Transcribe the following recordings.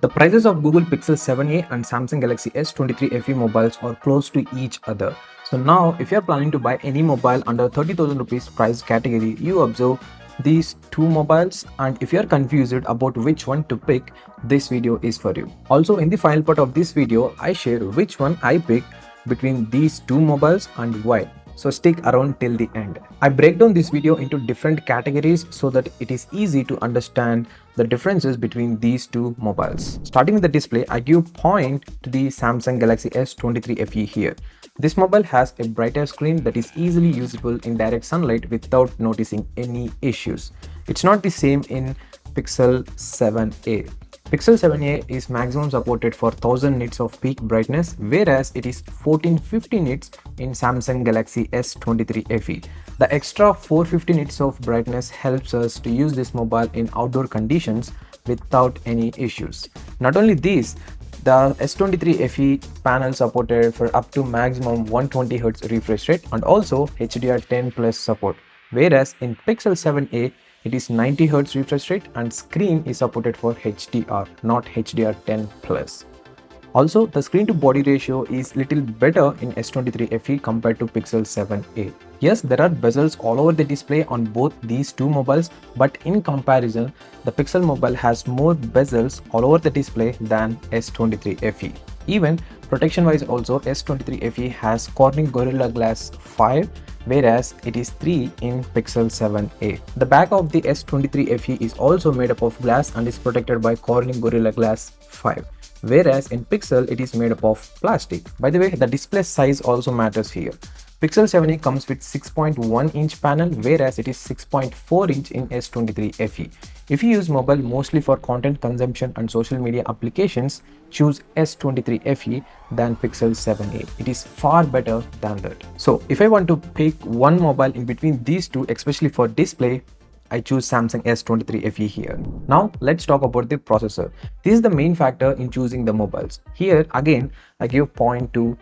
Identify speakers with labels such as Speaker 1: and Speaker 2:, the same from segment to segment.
Speaker 1: The prices of Google Pixel 7a and Samsung Galaxy S23 FE mobiles are close to each other. So now if you are planning to buy any mobile under 30,000 rupees price category, you observe these two mobiles, and if you are confused about which one to pick, this video is for you. Also, in the final part of this video, I share which one I picked between these two mobiles and why. So stick around till the end. I break down this video into different categories so that it is easy to understand the differences between these two mobiles. Starting with the display, I give point to the Samsung Galaxy S23 FE here. This mobile has a brighter screen that is easily usable in direct sunlight without noticing any issues. It's not the same in Pixel 7a. Pixel 7a is maximum supported for 1000 nits of peak brightness, whereas it is 1450 nits in Samsung Galaxy S23 FE. The extra 450 nits of brightness helps us to use this mobile in outdoor conditions without any issues. Not only this, the S23 FE panel supported for up to maximum 120Hz refresh rate and also HDR10 plus support, whereas in Pixel 7a it is 90Hz refresh rate and screen is supported for HDR, not HDR10 plus. Also, the screen to body ratio is little better in S23 FE compared to Pixel 7a. Yes, there are bezels all over the display on both these two mobiles, but in comparison, the Pixel mobile has more bezels all over the display than S23 FE. Even protection wise also, S23 FE has Corning Gorilla Glass 5, whereas it is 3 in Pixel 7a. The back of the S23 FE is also made up of glass and is protected by Corning Gorilla Glass 5. Whereas in Pixel it is made up of plastic. By the way, the display size also matters here. Pixel 7a comes with 6.1 inch panel, whereas it is 6.4 inch in S23 FE. If you use mobile mostly for content consumption and social media applications, choose S23 FE than Pixel 7a. It is far better than that. So if I want to pick one mobile in between these two, especially for display, I choose Samsung S23 FE here. Now let's talk about the processor. This is the main factor in choosing the mobiles. Here again, I give point to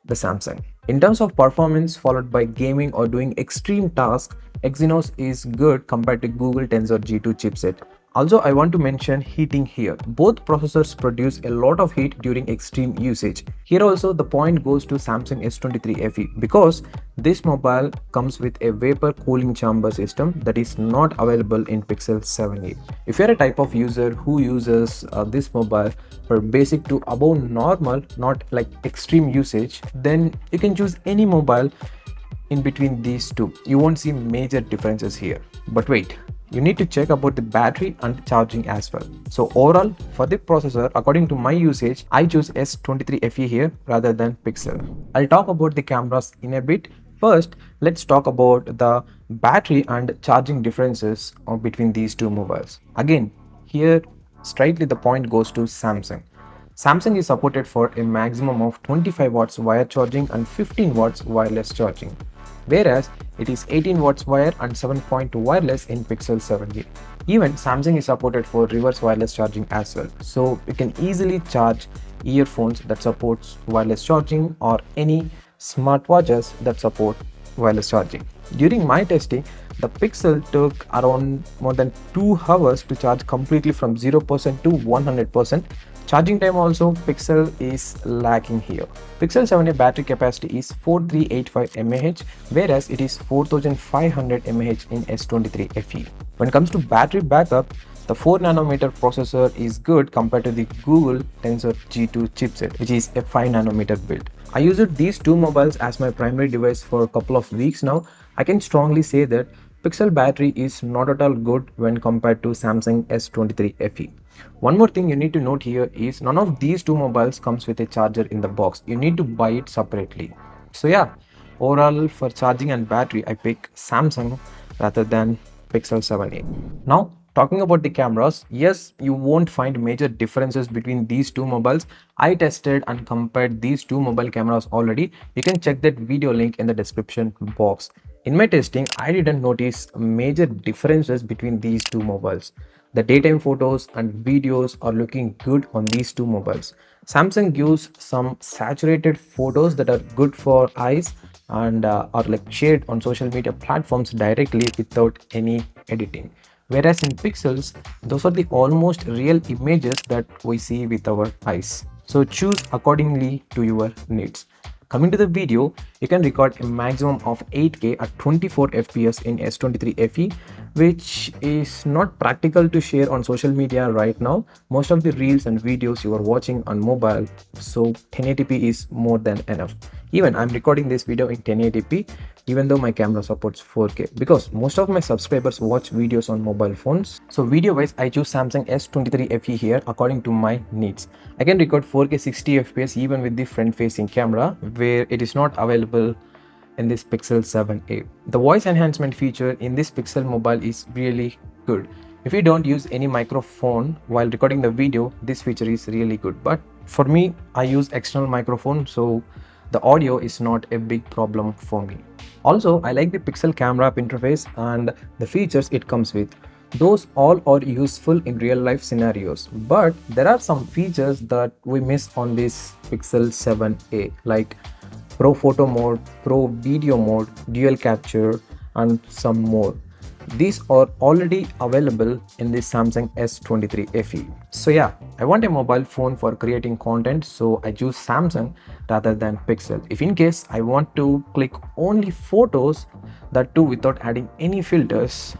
Speaker 1: the Samsung. In terms of performance followed by gaming or doing extreme tasks, Exynos is good compared to Google Tensor G2 chipset. Also, I want to mention heating here. Both processors produce a lot of heat during extreme usage. Here also the point goes to Samsung S23 FE because this mobile comes with a vapor cooling chamber system that is not available in Pixel 7a. If you are a type of user who uses this mobile for basic to above normal, not like extreme usage, then you can choose any mobile in between these two. You won't see major differences here. But wait, you need to check about the battery and charging as well. So overall, for the processor, according to my usage, I choose S23 FE here rather than Pixel. I'll talk about the cameras in a bit. First, let's talk about the battery and charging differences between these two mobiles. Again, here straightly the point goes to Samsung. Samsung is supported for a maximum of 25 watts wire charging and 15 watts wireless charging, whereas it is 18 watts wire and 7.2 wireless in Pixel 7a. Even Samsung is supported for reverse wireless charging as well, so you can easily charge earphones that supports wireless charging or any smartwatches that support wireless charging. During my testing, the Pixel took around more than 2 hours to charge completely from 0% to 100%. Charging time also, Pixel is lacking here. Pixel 7a battery capacity is 4385 mAh, whereas it is 4500 mAh in S23 FE. When it comes to battery backup, the 4nm processor is good compared to the Google Tensor G2 chipset, which is a 5nm build. I used these two mobiles as my primary device for a couple of weeks now. I can strongly say that Pixel battery is not at all good when compared to Samsung S23 FE. One more thing you need to note here is none of these two mobiles comes with a charger in the box. You need to buy it separately. So yeah, overall for charging and battery, I pick Samsung rather than Pixel 7a. Now, talking about the cameras, yes, you won't find major differences between these two mobiles. I tested and compared these two mobile cameras already. You can check that video link in the description box. In my testing, I didn't notice major differences between these two mobiles. The daytime photos and videos are looking good on these two mobiles. Samsung gives some saturated photos that are good for eyes and are like shared on social media platforms directly without any editing. Whereas in pixels, those are the almost real images that we see with our eyes. So choose accordingly to your needs. Coming to the video, you can record a maximum of 8K at 24 FPS in S23 FE, which is not practical to share on social media right now. Most of the reels and videos you are watching on mobile, so 1080p is more than enough. Even I'm recording this video in 1080p, even though my camera supports 4K, because most of my subscribers watch videos on mobile phones. So video wise, I choose Samsung S23 FE here according to my needs. I can record 4K 60 FPS even with the front facing camera, where it is not available in this Pixel 7a. The voice enhancement feature in this Pixel mobile is really good. If you don't use any microphone while recording the video, this feature is really good. But for me, I use external microphone, so the audio is not a big problem for me. Also, I like the Pixel camera app interface and the features it comes with. Those all are useful in real life scenarios, but there are some features that we miss on this Pixel 7a, like Pro Photo mode, Pro Video mode, Dual Capture, and some more. These are already available in the Samsung S23 FE. So yeah, I want a mobile phone for creating content, so I choose Samsung rather than Pixel. If in case I want to click only photos, that too without adding any filters,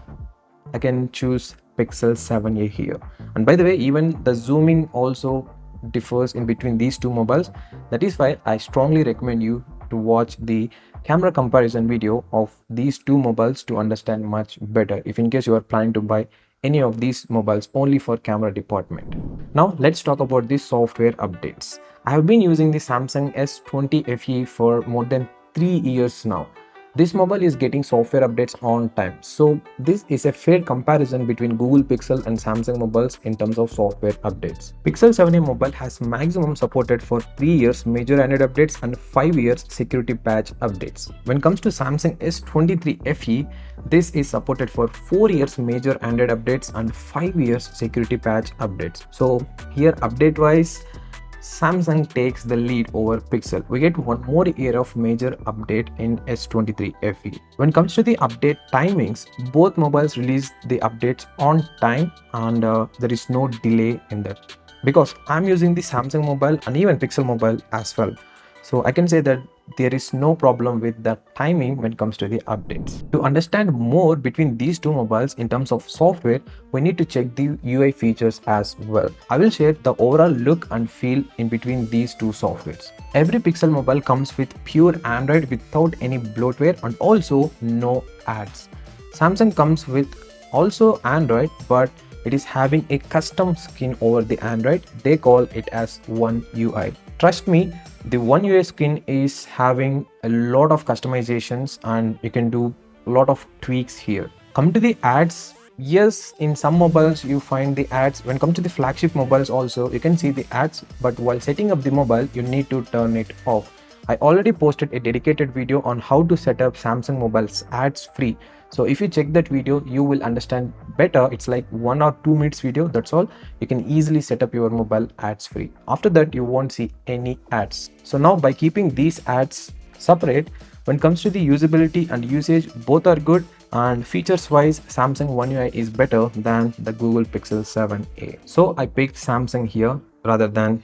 Speaker 1: I can choose Pixel 7a here. And by the way, even the zooming also differs in between these two mobiles. That is why I strongly recommend you to watch the camera comparison video of these two mobiles to understand much better, if in case you are planning to buy any of these mobiles only for camera department. Now let's talk about the software updates. I have been using the Samsung S20 FE for more than 3 years now. This mobile is getting software updates on time. So this is a fair comparison between Google Pixel and Samsung mobiles in terms of software updates. Pixel 7a mobile has maximum supported for 3 years major Android updates and 5 years security patch updates. When it comes to Samsung S23 FE, this is supported for 4 years major Android updates and 5 years security patch updates. So here update wise, Samsung takes the lead over Pixel. We get one more year of major update in S23 FE. When it comes to the update timings, both mobiles release the updates on time, and there is no delay in that. Because I'm using the Samsung mobile and even Pixel mobile as well. So I can say that there is no problem with the timing when it comes to the updates. To understand more between these two mobiles in terms of software, we need to check the UI features as well. I will share the overall look and feel in between these two softwares. Every Pixel mobile comes with pure Android without any bloatware and also no ads. Samsung comes with also Android, but it is having a custom skin over the Android. They call it as One UI. Trust me, the One UI skin is having a lot of customizations and you can do a lot of tweaks here. Come to the ads. Yes, in some mobiles you find the ads. When it comes to the flagship mobiles also, you can see the ads, but while setting up the mobile, you need to turn it off. I already posted a dedicated video on how to set up Samsung mobiles ads free. So if you check that video, you will understand better. It's like 1 or 2 minutes video, that's all. You can easily set up your mobile ads free. After that, you won't see any ads. So now by keeping these ads separate, when it comes to the usability and usage, both are good, and features wise, Samsung One UI is better than the Google Pixel 7a. So I picked Samsung here rather than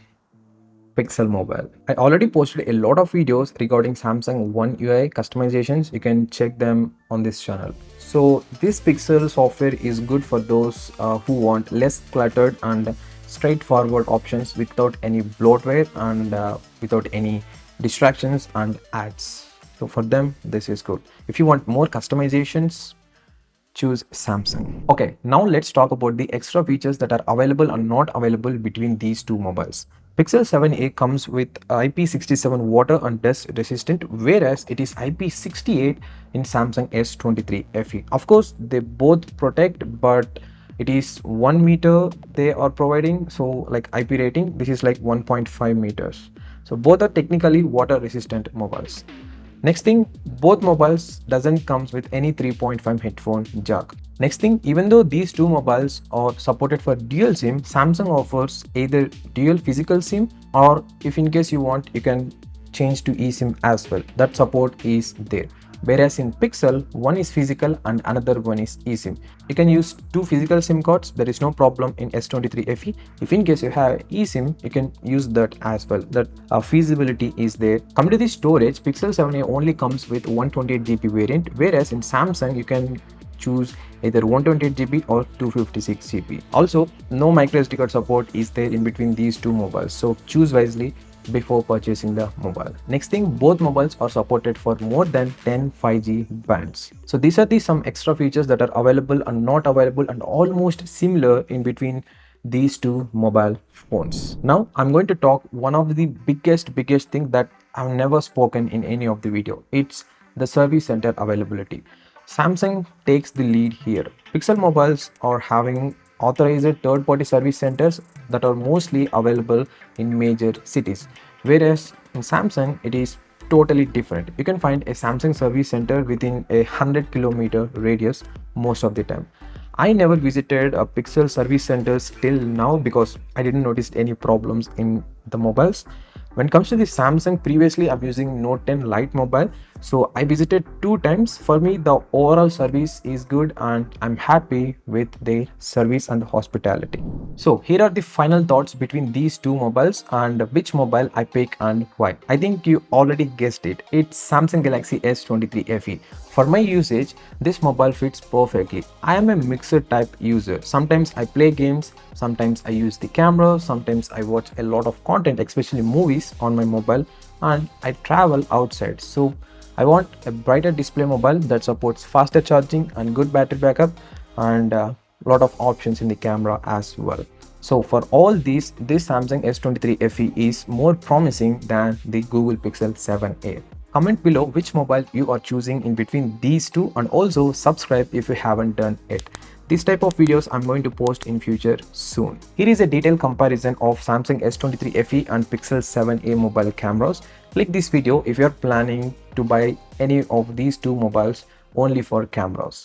Speaker 1: Pixel mobile. I already posted a lot of videos regarding Samsung One UI customizations. You can check them on this channel. So this Pixel software is good for those who want less cluttered and straightforward options without any bloatware and without any distractions and ads. So for them, this is good. If you want more customizations, choose Samsung. Okay, now let's talk about the extra features that are available and not available between these two mobiles. Pixel 7a comes with IP67 water and dust resistant, whereas it is IP68 in Samsung S23 FE. Of course, they both protect, but it is 1 meter they are providing. So like IP rating, this is like 1.5 meters. So both are technically water resistant mobiles. Next thing, both mobiles doesn't comes with any 3.5 headphone jack. Next thing, even though these two mobiles are supported for dual SIM, Samsung offers either dual physical SIM, or if in case you want, you can change to eSIM as well. That support is there. Whereas in Pixel, one is physical and another one is eSIM. You can use two physical SIM cards, there is no problem in S23 FE. If in case you have eSIM, you can use that as well. That feasibility is there. Coming to the storage, Pixel 7a only comes with 128GB variant, whereas in Samsung you can choose either 128GB or 256GB. Also, no microSD card support is there in between these two mobiles, so choose wisely before purchasing the mobile. Next thing, both mobiles are supported for more than 10 5G bands. So these are the some extra features that are available and not available and almost similar in between these two mobile phones. Now I'm going to talk one of the biggest thing that I've never spoken in any of the video. It's the service center availability. Samsung takes the lead here. Pixel mobiles are having authorized third-party service centers that are mostly available in major cities, whereas in Samsung it is totally different. You can find a Samsung service center within a 100-kilometer radius most of the time. I never visited a Pixel service centers till now because I didn't notice any problems in the mobiles. When it comes to the Samsung, previously I'm using Note 10 Lite mobile, so I visited 2 times. For me, the overall service is good and I'm happy with their service and hospitality. So here are the final thoughts between these two mobiles and which mobile I pick and why. I think you already guessed it. It's Samsung Galaxy S23 FE. For my usage, this mobile fits perfectly. I am a mixer type user. Sometimes I play games, sometimes I use the camera, sometimes I watch a lot of content, especially movies on my mobile, and I travel outside. So I want a brighter display mobile that supports faster charging and good battery backup and a lot of options in the camera as well. So for all these, this Samsung S23 FE is more promising than the Google Pixel 7a. Comment below which mobile you are choosing in between these two, and also subscribe if you haven't done it. This type of videos I'm going to post in future soon. Here is a detailed comparison of Samsung S23 FE and Pixel 7a mobile cameras. Click this video if you are planning to buy any of these two mobiles only for cameras.